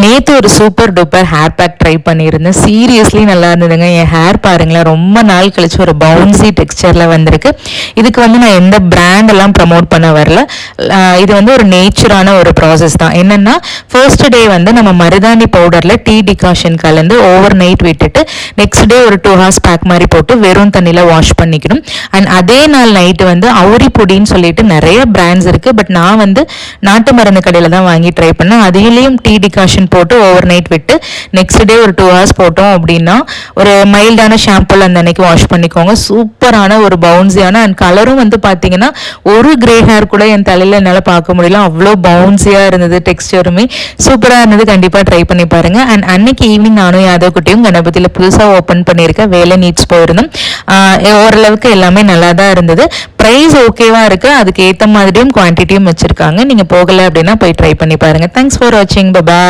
நேற்று ஒரு super duper hair pack try பண்ணியிருந்தேன். சீரியஸ்லி நல்லா இருந்ததுங்க. என் ஹேர் பாருங்களேன், ரொம்ப நாள் கழிச்சு ஒரு பவுன்சி டெக்ஸ்சரில் வந்திருக்கு. இதுக்கு நான் எந்த பிராண்ட் எல்லாம் ப்ரமோட் பண்ண வரல. இது ஒரு நேச்சரான ஒரு ப்ராசஸ் தான். என்னன்னா ஃபர்ஸ்ட் டே நம்ம மருதாணி பவுடரில் டீ டிகாஷன் கலந்து ஓவர் நைட் விட்டுட்டு நெக்ஸ்ட் டே ஒரு 2 hours பேக் மாதிரி போட்டு வெறும் தண்ணியில் வாஷ் பண்ணிக்கணும். அண்ட் அதே நாள் நைட்டு அவுரி பொடின்னு சொல்லிட்டு நிறைய பிராண்ட்ஸ் இருக்குது. பட் நான் நாட்டு மருந்து கடையில் தான் வாங்கி ட்ரை பண்ணேன். அதிலையும் டீ டிகாஷன் போட்டு ஓவர் நைட் விட்டு நெக்ஸ்ட் டே ஒரு 2 hours போட்டோம் அப்படின்னா ஒரு மைல்டான ஷாம்புல அந்த அன்னைக்கு வாஷ் பண்ணிக்கோங்க. சூப்பரான ஒரு பவுன்சியான அண்ட் கலரும் பார்த்தீங்கன்னா ஒரு கிரே ஹேர் கூட என் தலையில என்னால் பார்க்க முடியல. அவ்வளோ பவுன்சியா இருந்தது, டெக்ஸ்டருமே சூப்பராக இருந்தது. கண்டிப்பாக ட்ரை பண்ணி பாருங்க. அண்ட் அன்னைக்கு ஈவினிங் நானும் யாதவ் குட்டியும் கணபதியில் புதுசாக ஓப்பன் பண்ணியிருக்கேன். வேலை நீட்ஸ் போயிருந்தோம். ஓரளவுக்கு எல்லாமே நல்லா தான் இருந்தது. ப்ரைஸ் ஓகேவா இருக்கு. அதுக்கு ஏற்ற மாதிரியும் குவான்டிட்டியும் வச்சிருக்காங்க. நீங்க போகல அப்படின்னா போய் ட்ரை பண்ணி பாருங்க. தேங்க்ஸ் ஃபார் வாட்சிங். பாய்.